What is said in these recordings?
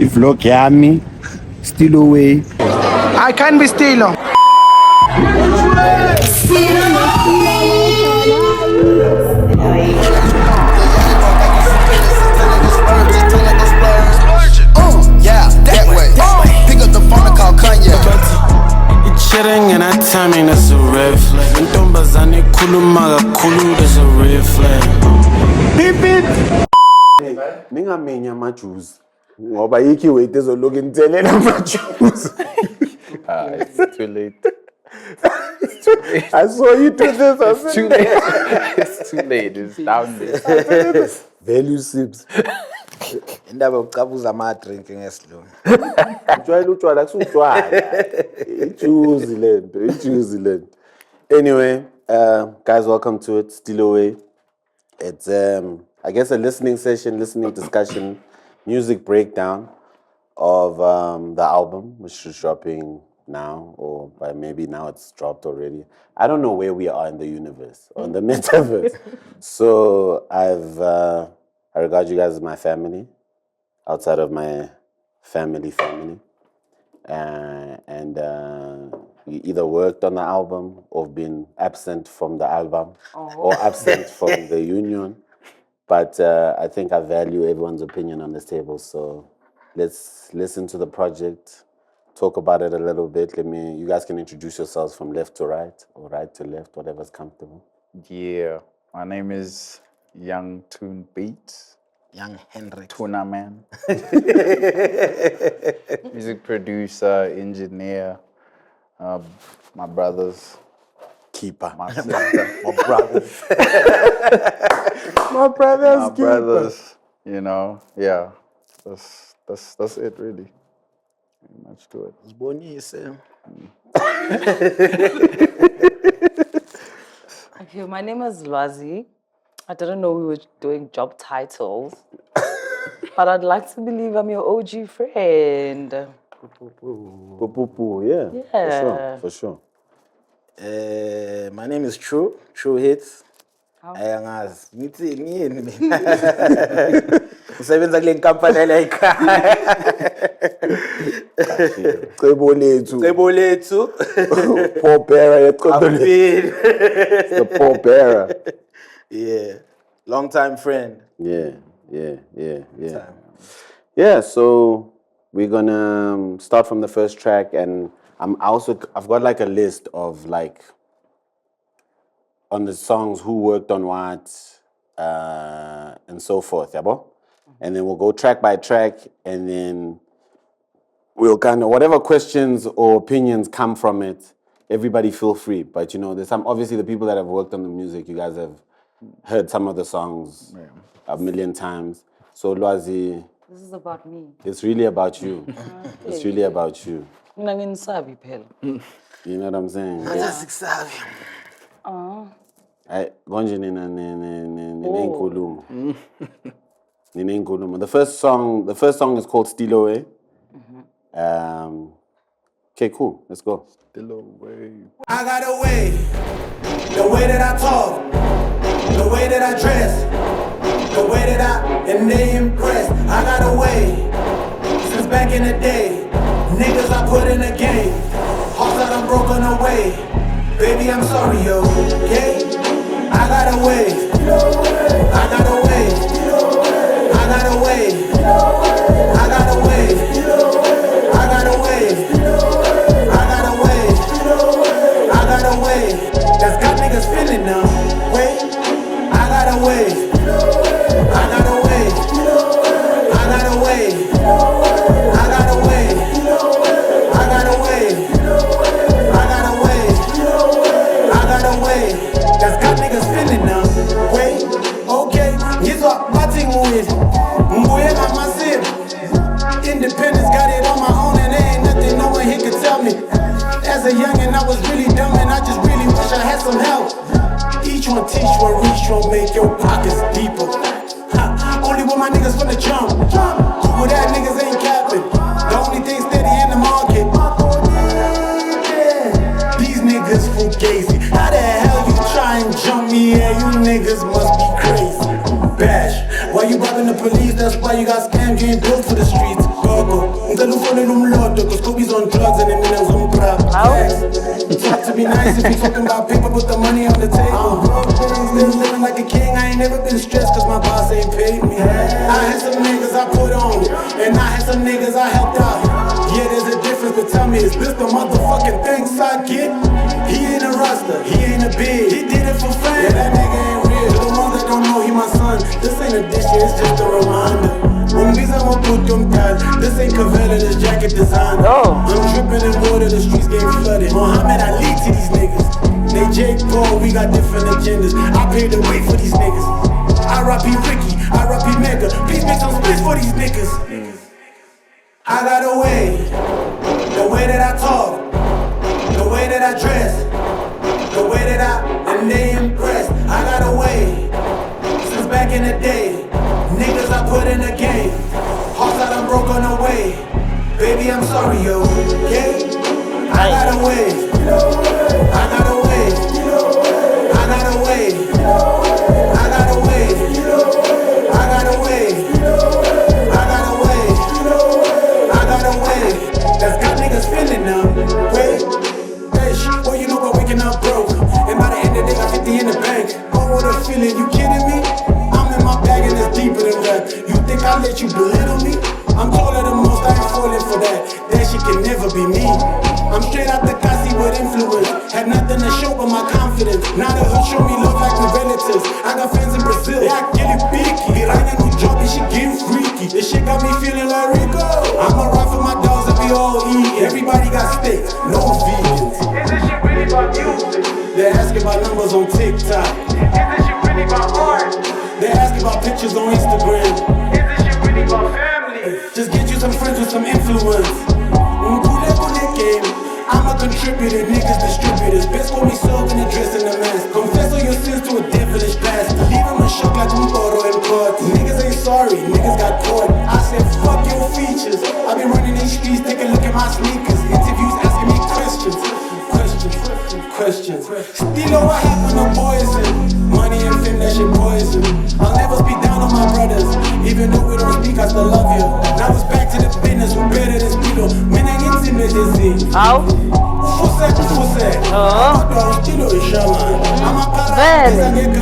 Vlog yami, Stiloway. I can be Stilo. Yeah, that way. Pick up the phone and call Kanye. Chilling and that timing, that's a red flag. Ntombazane khuluma kakhulu, that's a red flag. Beep it. Ningamenya amajuice. Ngoba yiki wait ezoloku intelela amajuice. It's too late. I saw you do this. It's too late. It's too late. It's down there. Value sips. Indaba yokucabuza ama drink ngesilungu. Utshwala utshwala kusutshwala. Ijuice lento, ijuice lento. Anyway, guys, welcome to it, Stiloway. It's I guess a listening session, listening discussion, music breakdown of the album, which is dropping now, or by maybe now it's dropped already. I don't know where we are in the universe, on the metaverse. So I regard you guys as my family, outside of my family. And we either worked on the album or been absent from the album or absent from the union. But I think I value everyone's opinion on this table. So let's listen to the project, talk about it a little bit. You guys can introduce yourselves from left to right or right to left, whatever's comfortable. Yeah, my name is Young Tune Beats. Young Henry. Tuna Man. Music producer, engineer, my brothers. Keeper. My sister. My brothers. My brothers, My brothers, you know, yeah. That's it really. Pretty much to it. Okay, my name is Lwazi. I didn't know we were doing job titles, but I'd like to believe I'm your OG friend. Yeah, for sure. My name is True Hits. Ayangazi. Ngithi ngiyini mina? Usebenza kule company la ekhaya. Cebo lethu. Paul Bearer the Paul Bearer. Yeah. Long time friend. Yeah. Yeah, so we're gonna start from the first track, and I've got like a list of like on the songs who worked on what and so forth, yeah, bro? And then we'll go track by track, and then we'll kind of whatever questions or opinions come from it, everybody feel free. But you know, there's some obviously the people that have worked on the music, you guys have heard some of the songs a million times. So Lwazi, This is about me. it's really about you. It's really about you. You know what I'm saying? Konje nina inkulumo. The first song is called Stiloway. Okay, cool. Let's go. Stilloway. I got a way, the way that I talk, the way that I dress, the way that and they impress. I got a way, since back in the day, niggas I put in the game, hearts that I'm broken away. Baby, I'm sorry, yo, okay? I got a way, I got a way, I got a way, I got a way, I got a way, I got a way, I got a way, that's got niggas feeling now. Wait, I got a way, I got a way, I got a way, I got a way, I got a way, I got a way, I got a way, that's got niggas feeling now. Wait, okay, here's what my thing with. Independence, got it on my own, and there ain't nothing no one here could tell me. As a youngin', I was really dumb, and I just really wish I had some help. Each one teach one, reach one, make your pockets deeper. Only with my niggas from the jump. With that niggas ain't capping. The only thing steady in the market. These niggas fugazi. How the hell you try and jump me? Yeah, you niggas must be crazy. Bash. Why you robbing the police? That's why you got scammed. You ain't built for the streets. Go. Niggas on drugs and them niggas on crap. Talk to me nice if you talking about paper, put the money on the table. Still living like a king, I ain't never been stressed cause my boss ain't paid me. I had some niggas I put on, and I had some niggas I helped out. Yeah, there's a difference, but tell me, is this the motherfucking thanks I get? He ain't a roster, he ain't a big, he did it for fun. Yeah, that nigga ain't real. To the ones that don't know, he my son. This ain't a dish, it's just a reminder. This ain't Cavella, this jacket designer. I'm dripping in water, the streets getting flooded. Muhammad Ali to these niggas. They Jake Paul, we got different agendas. I paid the way for these niggas. R.I.P. Ricky, R.I.P. Mega. Please make some space for these niggas. I got a way, the way that I talk, the way that I dress, the way that and they impress. I got a way, since back in the day. Niggas I put in the game. Hearts that I'm broke on the way. Baby, I'm sorry, yo. Okay? I got a way. I got a way. I got a way. I got a way. I got a way. I got a way. I got a way. That's got niggas feeling now. Wait. Sesh, well, you know we're waking up broke. And by the end of the day, got 50 in the bank. Oh, what a feeling. You kidding me? Bag and it's deeper than rap. You think I let you belittle me? I'm taller than most, I ain't falling for that. That shit can never be me. I'm straight out the Kasi with influence. Had nothing to show but my confidence. Now the hood show me love like the relatives. I got fans in Brazil, yeah, I get it biggie. Piranha new job, this shit getting freaky. This shit got me feeling like Rico. I'ma ride for my dogs and we all eat. Everybody got steaks, no vegans. Is this shit really about music? They're asking about numbers on TikTok. Is this shit really about art? They ask about pictures on Instagram. Is this shit really about family? Just get you some friends with some influence. I'm a contributor, niggas distributors. Best call me soap and a dress in the mask. Confess all your sins to a devilish past. Leave them in shock like un toro in court. Niggas ain't sorry, niggas got caught. I said fuck your features. I been running these streets, take a look at my sneakers. Interviews asking me questions. Stilo, what happened to poison? Money and fame, that shit poison. I'll never speak down on my brothers. Even though we don't speak, I still love you. Now it's back to the business, who better than Stilo? Men ain't intimate, Au. Fusse. Stilo is shaman. I'm a parent,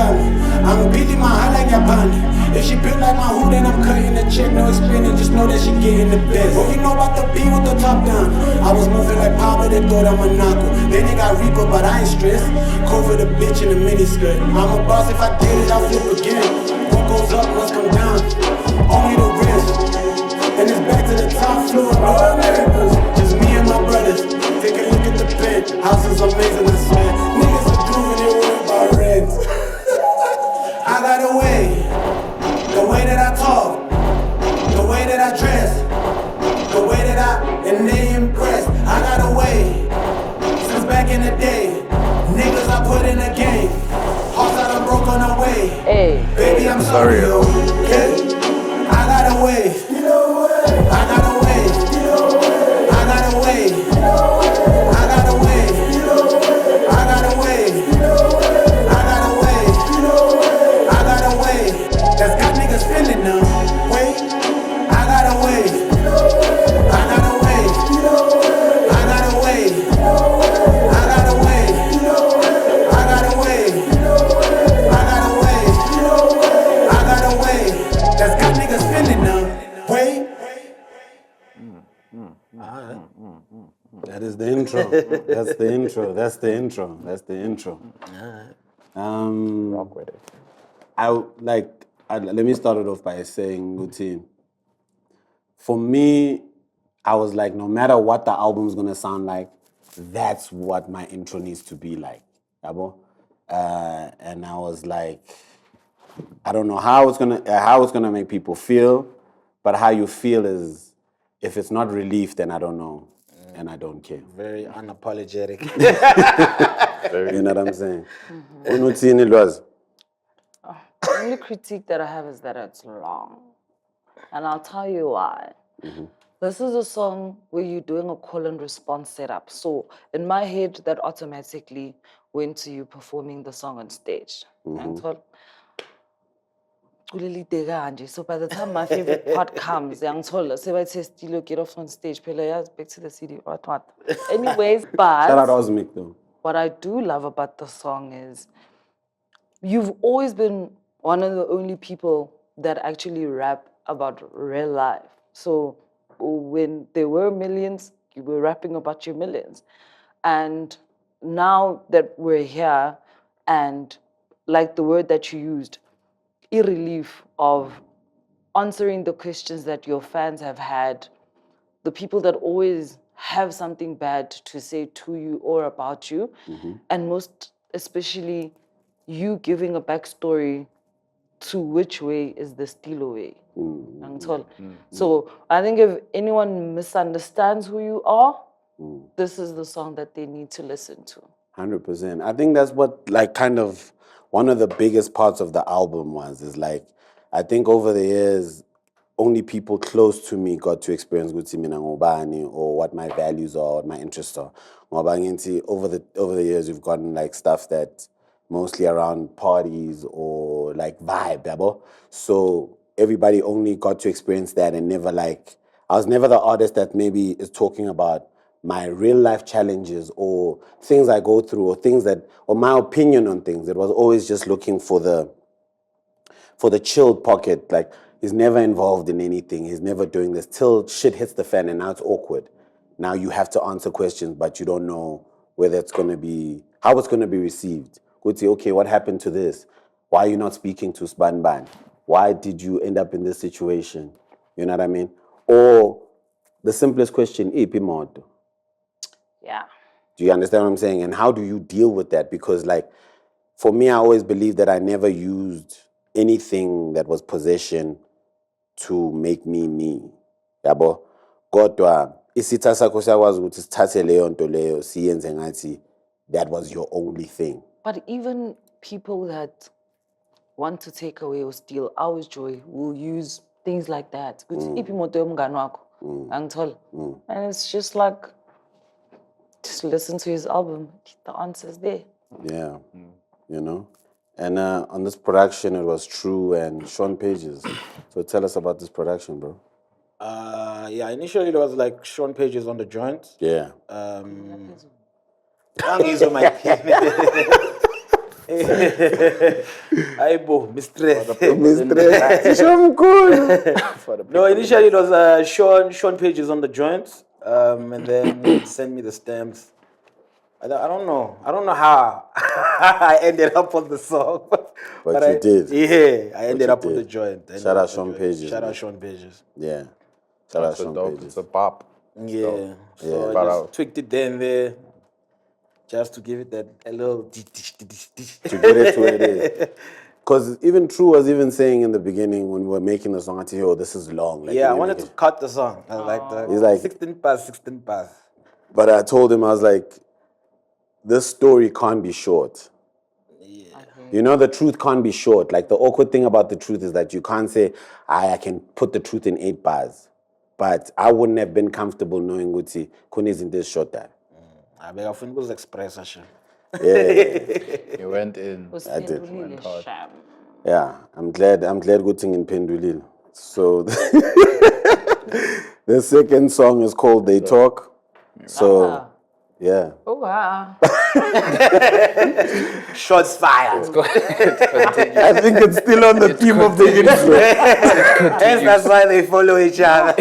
I'm beating my heart like Japan. If she built like my hood, then I'm cutting the check. No explaining, just know that she getting the best. What you know about the B with the top down? I was moving like Panda, they thought I'm a knuckle. Then they got Reaper, but I ain't stressed. Cover the bitch in a miniskirt. I'm a boss, if I did it, I'll flip again. What goes up must come down. Only the risk. And it's back to the top floor, no Americans. Just me and my brothers. Take a look at the bed. House is amazing, I swear. Niggas are proving they worry about rent. I got a way. The way that I talk, the way that I dress, the way that and they impress. I got a way, since back in the day. Niggas I put in the game. Hearts that I'm broke on the way. Hey. Baby, I'm sorry, yo. Okay? I got a way. I got a way. I got a way. I got a way. I got a way. I got a way. I got a way. That's got niggas feeling now. Wait, I got a way. I got a way. I got a way. I got a way. I got a way. I got a way. I got a way. That's got niggas feeling now. Wait. That is the intro. That's the intro. That's the intro. That's the intro. Rock with it. Let me start it off by saying, good team. For me, I was like, no matter what the album's gonna sound like, that's what my intro needs to be like. Yabo? And I was like, I don't know how it's gonna make people feel, but how you feel is, if it's not relief, then I don't know, and I don't care. Very unapologetic. You know what I'm saying? Unuthini Lwazi? The only critique that I have is that it's long. And I'll tell you why. This is a song where you're doing a call and response setup. So in my head, that automatically went to you performing the song on stage. And thought, So by the time my favorite part comes, young told us, if say Stilo, get off on stage, back to the city, what. Anyways, Shout out but Osmic though. what I do love about the song is you've always been one of the only people that actually rap about real life. So when there were millions, you were rapping about your millions. And now that we're here, and like the word that you used, relief of answering the questions that your fans have had, the people that always have something bad to say to you or about you, and most especially you giving a backstory to which way is the Stiloway. So I think if anyone misunderstands who you are, this is the song that they need to listen to. 100%. I think that's what, like, kind of one of the biggest parts of the album was, is like, I think over the years, only people close to me got to experience Guti Mina Ngobani or what my values are, what my interests are. Ngoba ngithi over the years, we've gotten like stuff that mostly around parties or like vibe, yabo. So everybody only got to experience that and never like, I was never the artist that maybe is talking about my real life challenges or things I go through or things that, or my opinion on things. It was always just looking for the chilled pocket. Like, he's never involved in anything. He's never doing this till shit hits the fan and now it's awkward. Now you have to answer questions, but you don't know whether it's going to be, how it's going to be received. Go to, okay, what happened to this? Why are you not speaking to Spanban? Why did you end up in this situation? You know what I mean? Or the simplest question, ipi moto. Yeah. Do you understand what I'm saying? And how do you deal with that? Because like, for me, I always believed that I never used anything that was possession to make me. Yabo? Kodwa, isitha sakho siyakwazi ukuthi sithathe leyo nto leyo siyenze ngathi that was your only thing. But even people that want to take away or steal our joy will use things like that. And it's just like, just listen to his album. The answer's there. Yeah, you know? And on this production, it was True and Sean Pages. So tell us about this production, bro. Yeah, initially it was like Sean Pages on the joint. Yeah. Angizwe my Aibo, mistress. No, initially it was Sean Pages on the joint, and then he sent me the stamps. I don't know how I ended up on the song. But you did. Yeah, I ended up on the joint. Shout out Sean Pages. Shout out Sean Pages. Yeah. Shout out Sean Pages. It's a pop. Yeah. So I just tweaked it there and there, just to give it that a little to get it to where it is. Because even True was even saying in the beginning when we were making the song, I said, "Oh, this is long." Like, yeah, I wanted to cut the song. I was like, he's like 16 bars. But I told him, I was like, this story can't be short. Yeah. You know, the truth can't be short. Like, the awkward thing about the truth is that you can't say, I can put the truth in 8 bars. But I wouldn't have been comfortable knowing Guti Kuni's in this short time. I beg of was express. Yeah. You went in. I did. Went hard. Yeah, I'm glad Guting in Pendulil. So the second song is called They Talk. So yeah. Oh wow. Shots fired. I think it's still on the theme of the intro. Hence that's why they follow each other.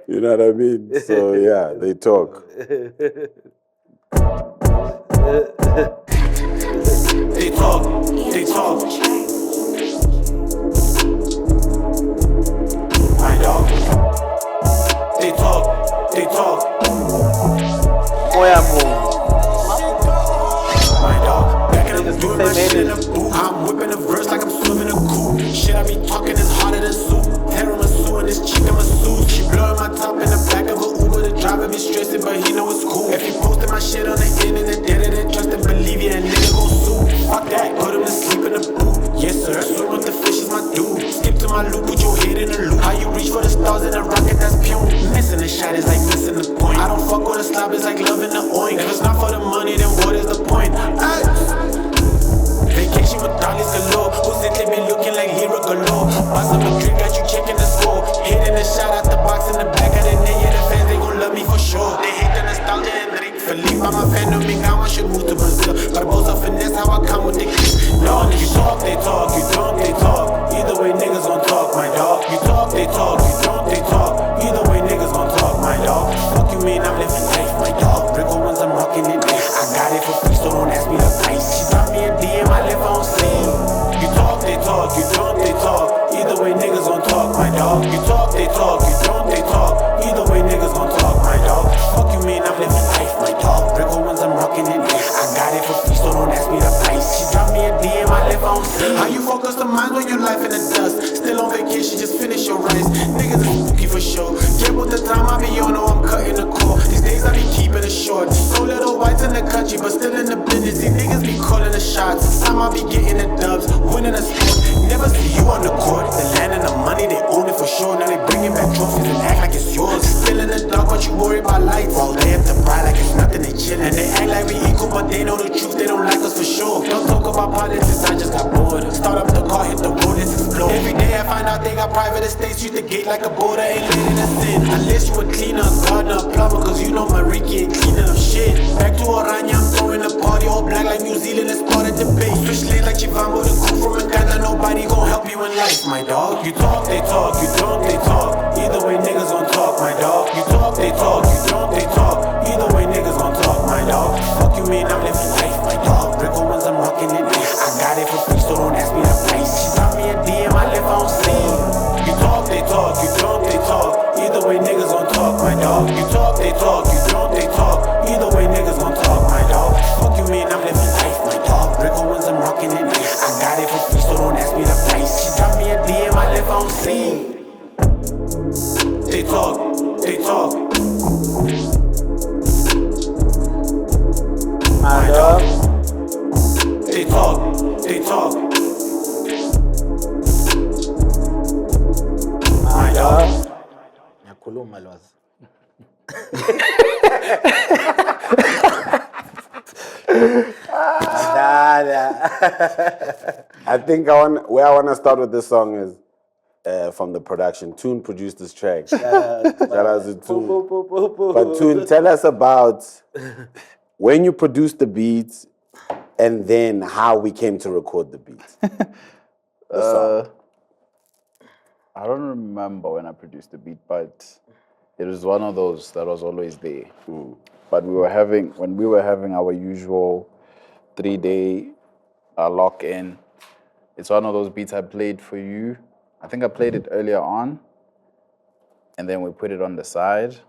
You know what I mean? So yeah, They Talk. They talk, they talk. My dog. They talk, they talk. My dog. Back in the doing my shit in a booth. I'm whipping a verse like I'm swimming a coupe. Shit I be talking is harder than soup. Tiramisu and this chick in my suit. She blowing my top in the back of a Uber. The driver be stressing, but he know it's cool. If he posted my shit on the internet, didn't trust and believe you, and nigga gon' sue. Fuck that, put him to sleep in the booth. Yes sir, swim with the fish is my dude. Skip to my loop, put your head in the loop. How you reach for the stars in a rocket that's pure. Missing the shot is like missing the point. I don't fuck with a slob, it's like loving the oink. If it's not for the money, then what is the point? Ay. Vacation with dollies galore. Who's it? They be looking like short. So little whites in the country, but still in the business. These niggas be calling the shots. Some I be getting the dubs, winning the sport. Never see you on the court. The land and the money, they own it for sure. Now they bringing back trophies and act like it's yours. Still in the dark, but you worry about lights. All day at the bar like it's nothing, they chillin'. And they act like we equal, but they know the truth. They don't like us for sure. Don't talk about politics, I just got bored. Start up the car, hit the road, let's explode. Every day I find out they got private estates. Use the gate like a border, ain't letting us in. Unless you a cleaner, a gardener, a plumber, cause you know Mariki ain't cleaning up shit. Back to Oranje, I'm throwing a party, all black like New Zealand, let's start a debate. Switch lanes like Chivambo, the crew from Uganda, nobody gon' help you in life, my dog. You talk, they talk, you don't, they talk. Either way, niggas gon' talk, my dog. You talk, they talk, you don't, they talk. Either way, niggas gon' talk, my dog. Fuck you mean, I'm living life, my dog. Briga ones, I'm rocking it nice. I got it for free, so don't ask me the price. She dropped me a DM, I live on scene. You talk, they talk, you don't, they talk. Either way, niggas gon' talk, my dog. You talk, they talk, you don't, they talk. Either way, niggas gon' talk, my dog. Fuck you mean, I'm living life, my dog. Briga ones, I'm rocking it nice. I got it for free, so don't ask me the price. She dropped me a DM, I live on scene. They talk, they talk. My dog. They talk, they talk. My dog. Ngiyakhuluma lwazi. I think where I want to start with this song is from the production. Tune produced this track. Shout out to Tune. But Tune, tell us about when you produced the beats and then how we came to record the beats. I don't remember when I produced the beat, but it was one of those that was always there. But when we were having our usual 3-day lock-in, it's one of those beats I played for you. I think I played it earlier on, and then we put it on the side,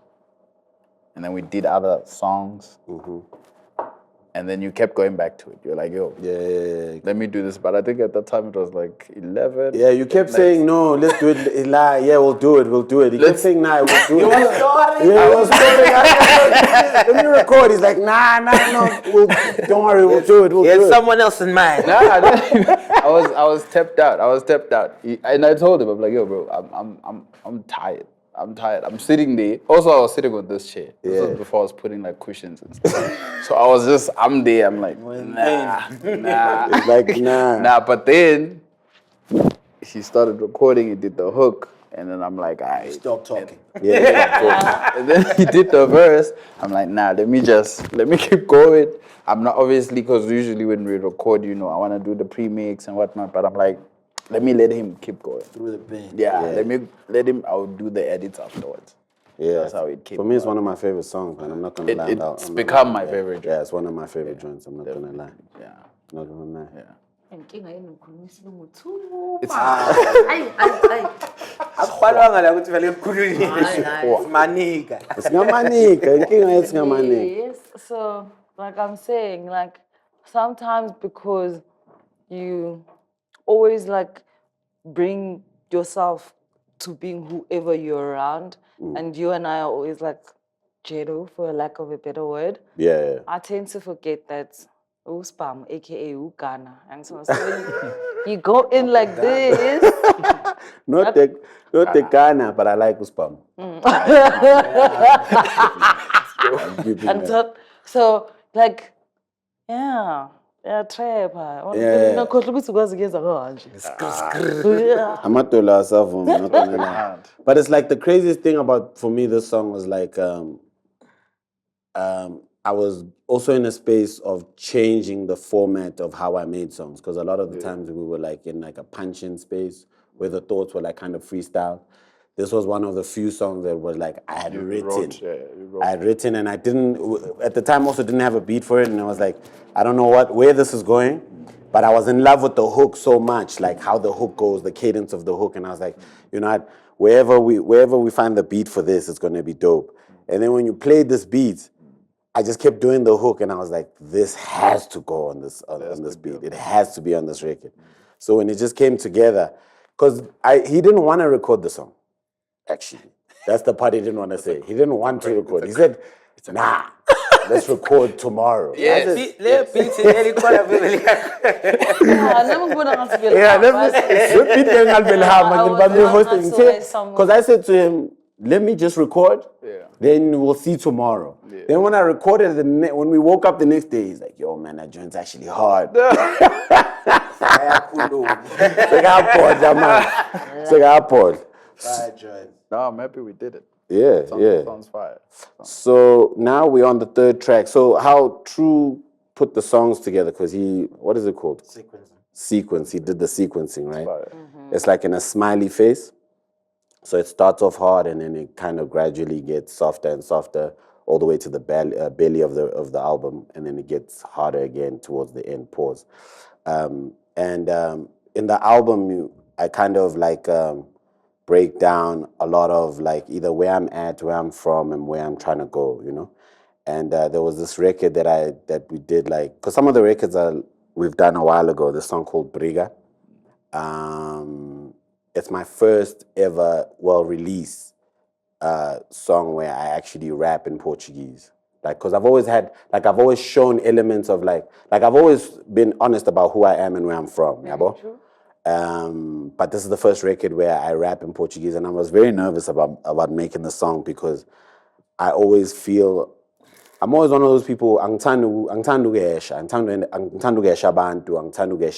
and then we did other songs. And then you kept going back to it. You're like, yo, let me do this. But I think at that time it was like 11. Yeah, you kept saying, no, let's do it. Yeah, we'll do it. He kept saying, nah, we'll do it. I was let me record. He's like, nah, no. Don't worry, we'll do it. He had someone else in mind. I was tapped out. And I told him, I'm like, yo, bro, I'm tired. I'm sitting there. Also, I was sitting on this chair. This was before I was putting like cushions and stuff. So I'm there. I'm like, nah. Like, nah. Nah, but then he started recording. He did the hook. And then I'm like, Stop talking. And then he did the verse. I'm like, nah, let me keep going. I'm not, obviously, because usually when we record, I want to do the pre-mix and whatnot. But I'm like, let him keep going. Through the pain. Yeah, let him, I'll do the edits afterwards. Yeah. That's how it came. For me, it's one of my favorite songs, man. I'm not going to lie. It's become my favorite. Yeah, it's one of my favorite joints. I'm not going to lie. Yeah. Not going to lie. Yeah. Yes, so like I'm saying, like sometimes because you always like bring yourself to being whoever you're around, and you and I are always like Jedo, for lack of a better word. Yeah. I tend to forget that spam, aka Ghana, and so you go in like this. Not the Ghana, but I like Uspam. So like, yeah, trap. But it's like the craziest thing for me, this song was like, I was also in a space of changing the format of how I made songs, because a lot of the times we were like in like a punch-in space where the thoughts were like kind of freestyle. This was one of the few songs that was like I had written. I had written, and I didn't, at the time also didn't have a beat for it, and I was like, I don't know where this is going, but I was in love with the hook so much, like how the hook goes, the cadence of the hook, and I was like, wherever we find the beat for this, it's going to be dope. And then when you played this beat, I just kept doing the hook, and I was like, this has to go on this beat. It has to be on this record. So when it just came together, because he didn't want to record the song, actually. That's the part he didn't want to say. He didn't want to record. He said, nah. let's record tomorrow. Yeah, le beat le khona vele. Because I said to him, let me just record, then we'll see tomorrow. Yeah. Then when I recorded, when we woke up the next day, he's like, yo, man, that joint's actually hard. No, I'm happy we did it. Yeah, Sounds fire. So now we're on the third track. So how True put the songs together, because what is it called? Sequence. He did the sequencing, right? It's like in a smiley face. So it starts off hard and then it kind of gradually gets softer and softer all the way to the belly of the album, and then it gets harder again towards the end. Pause. In the album, I kind of like break down a lot of like either where I'm at, where I'm from, and where I'm trying to go, you know. And there was this record that we did, like, because some of the records we've done a while ago. This song called Briga. It's my first ever release song where I actually rap in Portuguese. Like, because I've always shown elements of like I've always been honest about who I am and where I'm from. But this is the first record where I rap in Portuguese, and I was very nervous about making the song because I always feel I'm always one of those people. Angithandu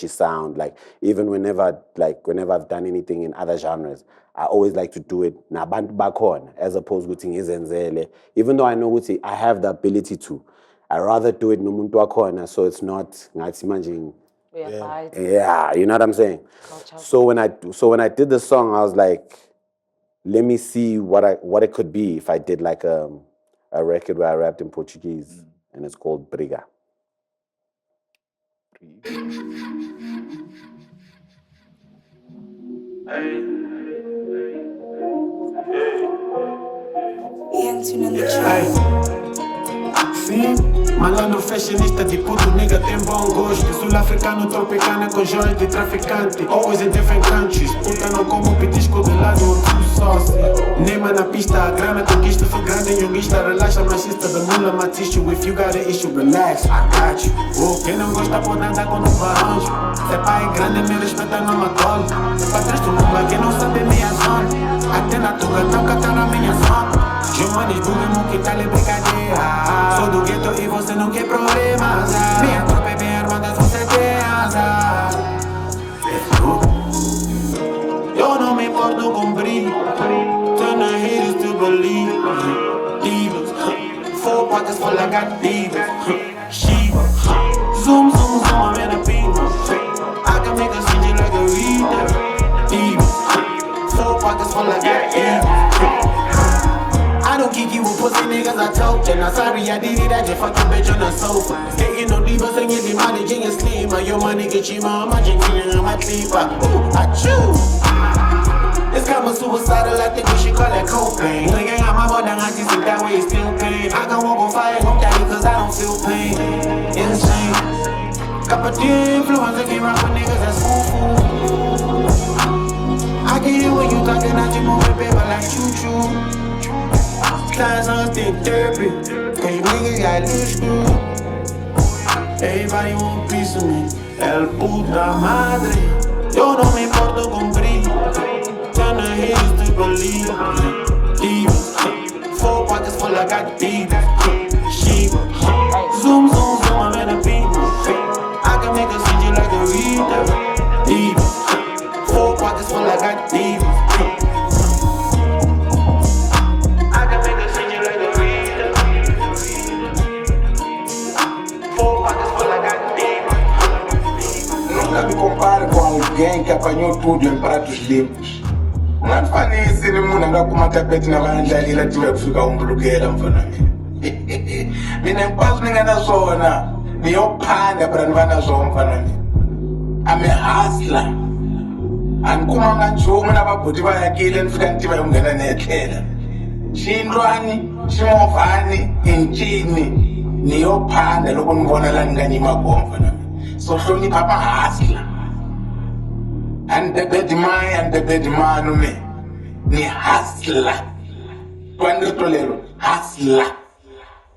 sound. Like even whenever I've done anything in other genres, I always like to do it nabantu bakhona as opposed to ngizenzele. Even though I know I have the ability to, I rather do it nomuntu wakhona, so it's not ngathi manje. Yeah, you know what I'm saying. So when I did the song, I was like, let me see what it could be if I did like a record where I rapped in Portuguese, and it's called Briga. Sim, malandro fashionista de puto nigga tem bom gosto. Sul-africano tropicana com joias de traficante. Always in different countries. Puta não como petisco de lado ou tu sócio. Nema na pista, a grana conquista. Fui grande em yonguista, relaxa machista. The mula maticho, if you got an issue, relax, I got you. Quem não gosta pode andar com um varanjo. Se pai é grande, me respeita, não me atole. Pra trás do mundo, quem não sabe minha zona. Até na tuga, não cata na minha zona. Giovanni, tu mesmo que tá ali brincadeira. Sou do gueto e você não quer problemas. Minha tropa é bem armada, você tem azar. Eu não me importo com brilho. Turn the haters to believe. Divas, 4 pockets full I got divas. Shiva, zoom, zoom, zoom, I'm in a beam. I can make a CJ like a reader. Divas, 4 pockets full I got divas. I don't kick you with pussy niggas, I told ya. Now sorry I did it, I just fucked a bitch on the sofa. Getting no divas and getting money, jing is slimmer. Your money get you, mama, jing on my sleeper. Ooh, I choose. It's kinda suicidal, I think we should call it cocaine. Nigga, I'm my mother, I just think that way it's still pain. I can walk on fire, won't die cause I don't feel pain. Insane. Couple of influence, I can't rock with niggas, that's fool. I can hear when you talking, I just moving paper like choo-choo. Clients on still therapy, cause you niggas got loose screw. Everybody want a piece of me, el puta madre. Yo no me importo con brillo, turn the haters to believe. Divas, 4 pockets full I got divas. Shiva, zoom, zoom, zoom, I'm in a beam. I can make a CJ like a reader. Divas, 4 pockets full I got divas. Nunca me compare com alguém que apanhou tudo em pratos limpos. Não te faz ser mundo andar com uma tapete na varanda ali e tiver que ficar bloqueiro mfana. Mina passo ninguém na zona. Niyo Panda para não na zona mfana. Ame hustler. Ankuma nganjuma nababhuti bayakile nifika ntiba ungena nekhela. Chindwani, chimovani, inchini. Niyo Panda lokho ngibona la nganyima komfa nami. So hlonipha amahasla and the bad man me ni hasla kwani lolelo hasla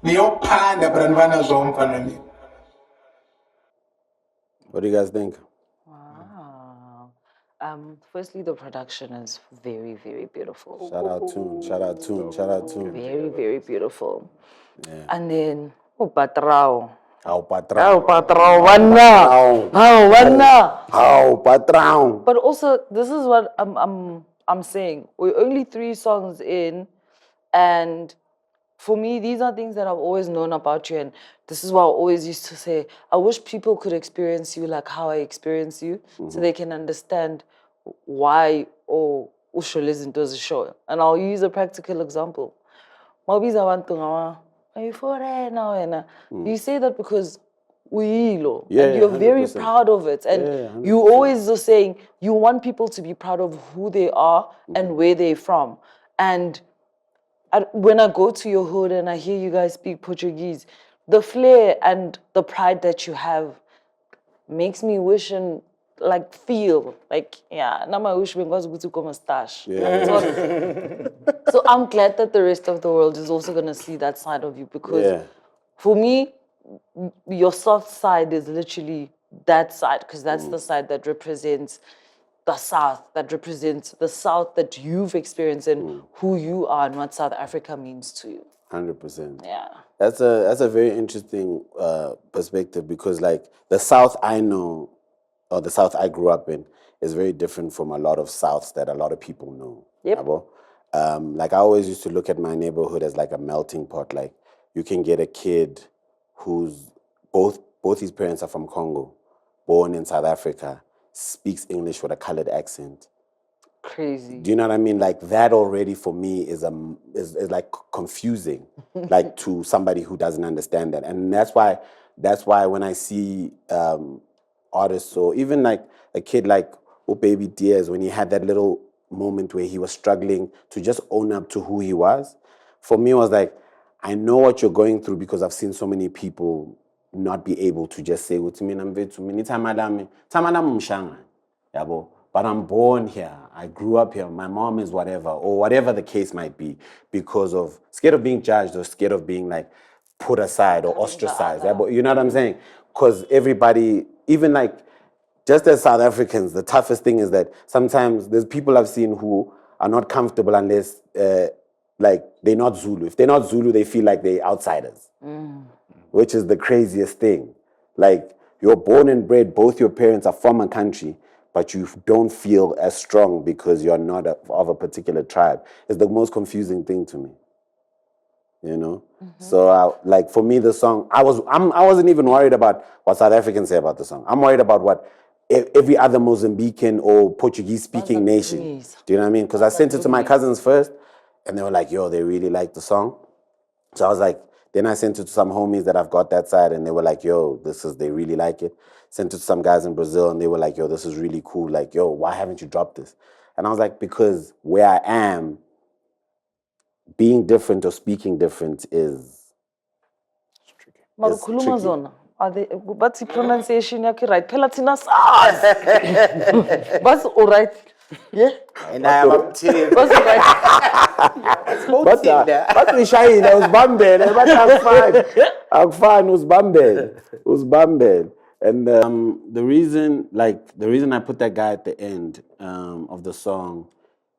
Niyophanda brandvana zomfana mina. What do you guys think? Wow. Firstly, the production is very, very beautiful. Shout out Tune, shout out Tune, shout out Tune. Very, very beautiful. Yeah. And then, Patrao. How patrão. Patrao, Wanna. How, Wanna. How patrão. But also, this is what I'm saying. We're only 3 songs in, and for me, these are things that I've always known about you, and this is what I always used to say. I wish people could experience you like how I experience you, so they can understand why or usho lezinto zisho. And I'll use a practical example. Mawubiza abantu ngawa, "Ayiforena wena." You say that because uyilo, Yeah, and you're very 100%. proud of it, and Yeah, you always are saying you want people to be proud of who they are and where they're from. And when I go to your hood and I hear you guys speak Portuguese, the flair and the pride that you have makes me wish and like feel like, yeah, now my wish because to come mustache. So I'm glad that the rest of the world is also gonna see that side of you, because for me, your soft side is literally that side, because that's the side that represents the South, that represents the South that you've experienced and who you are and what South Africa means to you. 100%. Yeah. That's a very interesting perspective, because like the South I know, or the South I grew up in, is very different from a lot of Souths that a lot of people know. Yep. Yabo? Like I always used to look at my neighborhood as like a melting pot. Like you can get a kid who's both his parents are from Congo, born in South Africa, speaks English with a colored accent. Crazy. Do you know what I mean? Like that already for me is like confusing, like to somebody who doesn't understand that. And that's why when I see artists, or even like a kid like Baby Diaz, when he had that little moment where he was struggling to just own up to who he was, for me it was like, I know what you're going through, because I've seen so many people not be able to just say, but I'm born here, I grew up here, my mom is whatever, or whatever the case might be, because of scared of being judged, or scared of being like put aside or ostracized. You know what I'm saying? Because everybody, even like, just as South Africans, the toughest thing is that sometimes there's people I've seen who are not comfortable unless like they're not Zulu. If they're not Zulu, they feel like they're outsiders, which is the craziest thing. Like you're born and bred, both your parents are from a country, but you don't feel as strong because you're not of a particular tribe. It's the most confusing thing to me. You know, so like for me, the song I wasn't even worried about what South Africans say about the song. I'm worried about what every other Mozambican or Portuguese speaking nation. Do you know what I mean? Because I sent it to my cousins first, and they were like, "Yo, they really like the song." So I was like, then I sent it to some homies that I've got that side, and they were like, "Yo, they really like it." Sent it to some guys in Brazil, and they were like, "Yo, this is really cool. Like, yo, why haven't you dropped this?" And I was like, because where I am, being different or speaking different is tricky. Marukhuluma zona. Are they, what's the pronunciation yakhe right? Phela thina sazi. What's all right? Yeah. And I am up to What's all right? But we shine, I was bambel, but I'm fine, was bambel. And the reason I put that guy at the end of the song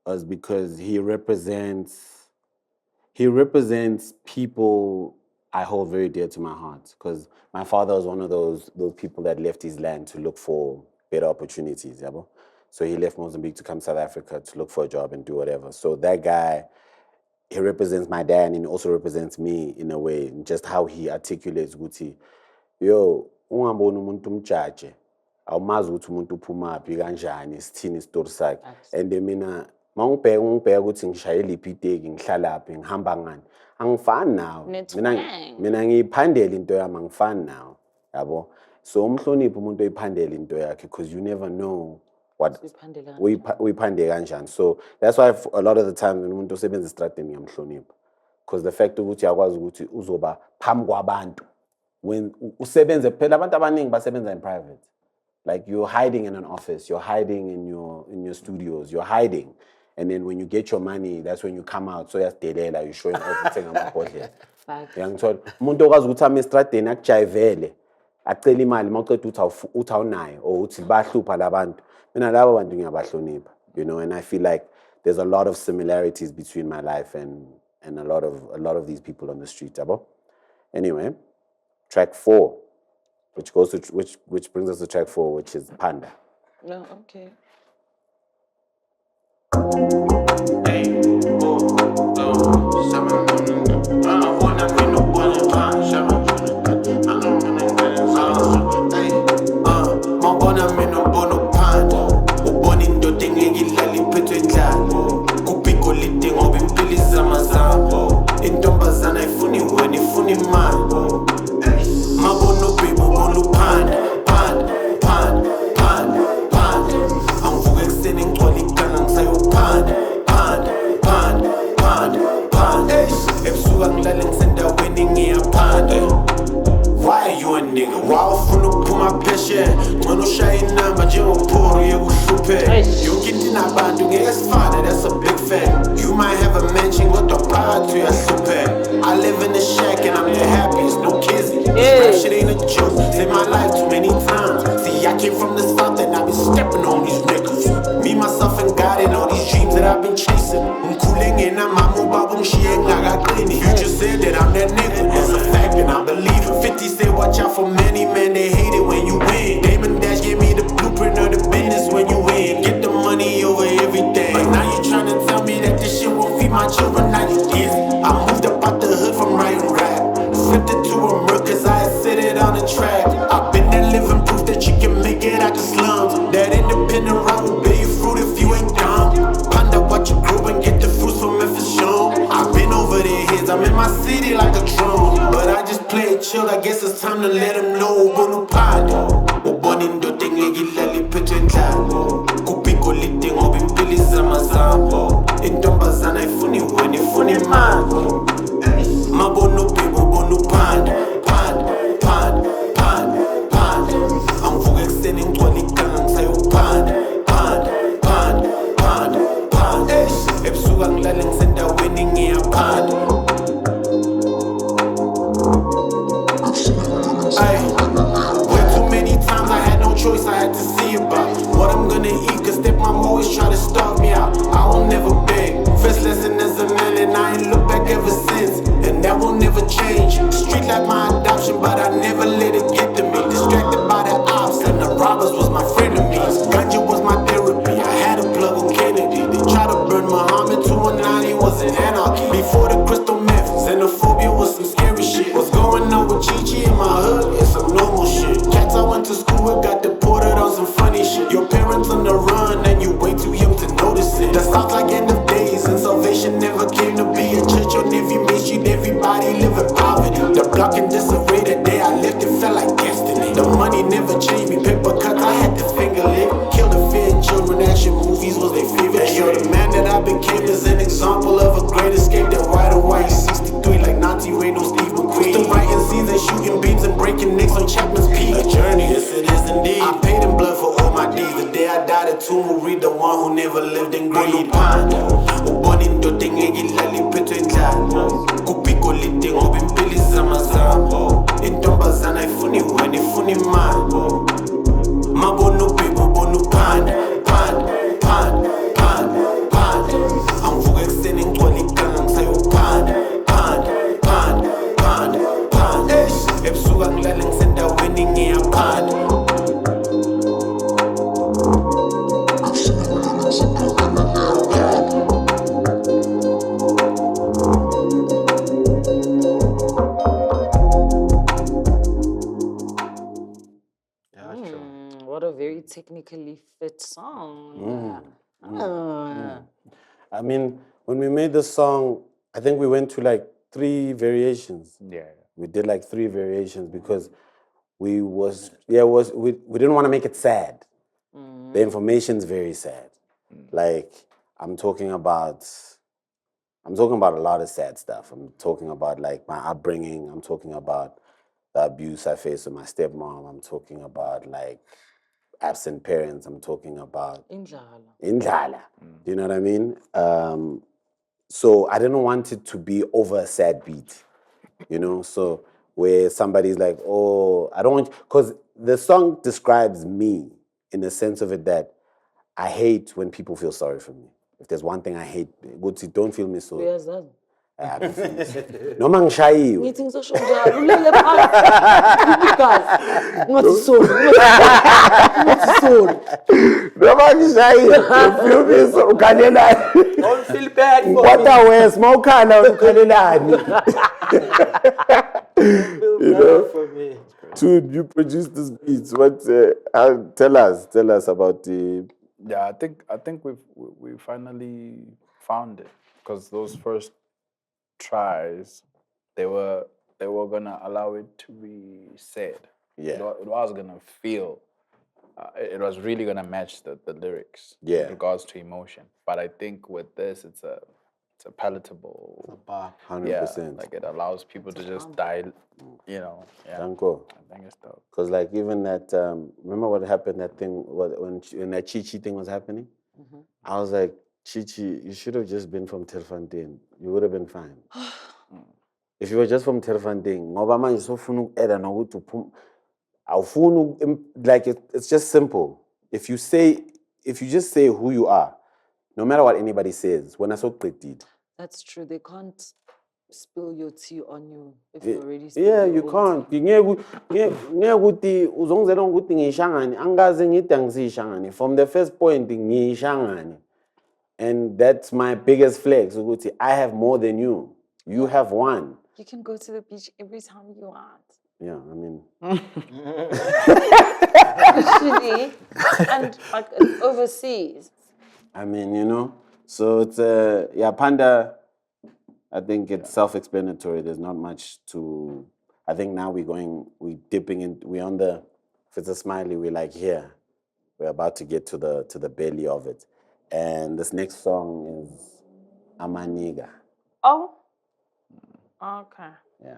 was because he represents people I hold very dear to my heart, because my father was one of those people that left his land to look for better opportunities. Yabo? So he left Mozambique to come to South Africa to look for a job and do whatever. So that guy, he represents my dad, and he also represents me in a way, just how he articulates ukuthi, yo, ungaboni umuntu umjaje, awumazi ukuthi umuntu uphumaphi kanjani, sithini isitori sakhe. And mina mangibheka ukuthi ngishayela iphi iteki, ngihlalaphi, ngihamba ngani, angifani nawe. Mina ngiyiphandela into yami, angifani nawe. Yabo? So umhloniphe umuntu oyiphandela into yakhe, because you never know what uyiphande kanjani. So that's why a lot of the time when umuntu osebenza estradeni ngiyamhlonipha, because the fact ukuthi uyakwazi ukuthi uzoba phambi kwabantu, when usebenze phela abantu abaningi basebenza in private. Like you're hiding in an office, you're hiding in your studios, you're hiding, And then when you get your money, that's when you come out. So yadelela, you're showing everything amabhodlela. Uyangithola? Umuntu okwazi ukuthi ame estradeni akujayivele. Acela imali mawuqeda uthi awunayo or uthi bahlupha labantu. Mina labo bantu ngiyabahlonipha. You know, and I feel like there's a lot of similarities between my life and a lot of these people on the street, yabo. Anyway, track 4, which brings us to track 4, which is Panda. No, okay. That's a big fact. You might have a mansion with the pride to your super. I live in the shack and I'm the happiest, no kissing. This shit ain't a joke. Saved my life too many times. See, I came from the south and I've been stepping on these niggas. Me, myself, and God and all these dreams that I've been chasing. I'm cooling and I'm mobile, she ain't got cleaning. You just said that I'm that nigga. That's a fact and I believe it. 50 said, watch out for many men, they hate it when you win. Damon Dash gave me the blueprint of the business when you win. Get the money over everything. But now you tryna tell me that this shit won't feed my children, now you dizzy. I moved up out the hood from writing rap. Flipped it to a murk cause I had set it on the track. I've been there living proof that you can make it out the slums. That independent route will bear you fruit if you ain't dumb. Panda, watch you grow and get the fruits from Memphis shown. I've been over their heads, I'm in my city like a drone. But I just play it chill, I guess it's time to let them know. Bono Panda, ubona indoda engekilala iphethwe endlala. Kupiko lide ngoba impilo izamazama. Intombazana ifuni wena ifuni imali. Mabono baby, bono Panda, Panda, Panda, Panda, Panda. Angivuka ekuseni ngigcwala iganga ngisayopanda, Panda, Panda, Panda, Panda. Ebusuku angilali ngisendaweni ngiyaphanda. Way too many times I had no choice, I had to see about what I'm gonna eat, cause stepmom always try to starve me out. I will never beg. First lesson as a man and I ain't looked back ever since. And that will never change. Street like my adoption, but I never let it get to me. Distracted by the ops and the robbers was my frenemies. Ganja was my therapy, I had a plug on Kennedy. They tried to burn Muhammad 219, was an anarchy. Before the crystal meth, xenophobia was some scary shit. What's going on with Chi-Chi in my hood? It's some normal shit. Cats I went to school with got deported on some funny shit. Your parents on the run and you way too young to notice it. That sounds like end of days and salvation never came to be. A church on every main street, everybody live in poverty. The block in disarray, the day I left it felt like destiny. The money never changed me, paper cuts I had to finger lick. Kill the fear in children, action movies was their favorite. And yo, the man that I became is an example of a great escape. That wide and white 63 like Nazi Ray, no Steve McQueen. Still writing scenes and shooting beams and breaking necks on Chapman's Peak. A journey, yes it is indeed. I paid in blood for all my deeds. The day I died, the tomb will read the one who never lived in greed. Panda, ubona indoda engekilala iphethwe endlala. Kupiko lide ngoba impilo izamazama. Intombazana ifuni wena ifuni imali. Mabono baby, bono Panda, Panda, Panda, Panda, Panda. Angivuka ekuseni ngigcwala iganga ngisayopanda, Panda, Panda, Panda, Panda. Ebusuku angilali ngisendaweni ngiyaphanda. What a very technically fit song. I mean, when we made the song, I think we went to like 3 variations. Yeah. We did like 3 variations because we didn't want to make it sad. The information's very sad. Like I'm talking about a lot of sad stuff. I'm talking about like my upbringing. I'm talking about the abuse I faced with my stepmom. I'm talking about like absent parents. I'm talking about Indlala. indlala. Do you know what I mean? So I didn't want it to be over a sad beat, you know? So where somebody's like, oh, I don't want, because the song describes me in the sense of it that I hate when people feel sorry for me. If there's one thing I hate, don't feel me so. Uyazazi. Noma ngishayiwe. Ngithi ngisosho njalo ulele phansi igazi ngathi sorry Noma ngishayiwe, feel me so ukhalelani. Don't feel bad for What me. a waste, mawukhala ukhalelani. Feel bad for me. Dude, you produced this beat. What? Tell us about the. Yeah, I think we finally found it, because those first tries, they were gonna allow it to be said. Yeah. It was gonna feel. It was really gonna match the lyrics. Yeah. In regards to emotion, but I think with this, it's a palatable. 100%. Like it allows people to just dial. You know. Yeah. Danko. I think it's dope. Because like even that, remember what happened, that thing, when that Chichi thing was happening? I was like, Chichi, you should have just been from Terfontein. You would have been fine. If you were just from Terfontein, ngoba manje sofuna uku-add nokuthi awufuni like it's just simple. If you just say who you are, no matter what anybody says, when I saw did. That's true. They can't spill your tea on you if you already spilled Yeah, your you own can't. Ngeke ukuthi uzongizela ukuthi ngiyishangane, angaze ngithi angisishangane. From the first point ngiyishangane. And that's my biggest flex ukuthi I have more than you. You have one. You can go to the beach every time you want. Yeah, I mean. Actually, and like it's overseas. I mean, you know. So it's Panda. I think it's self-explanatory. There's not much to. I think now we're dipping in. We're on the. If it's a smiley, we're like here. We're about to get to the belly of it, and this next song is Amaniga. Oh. Okay. Yeah.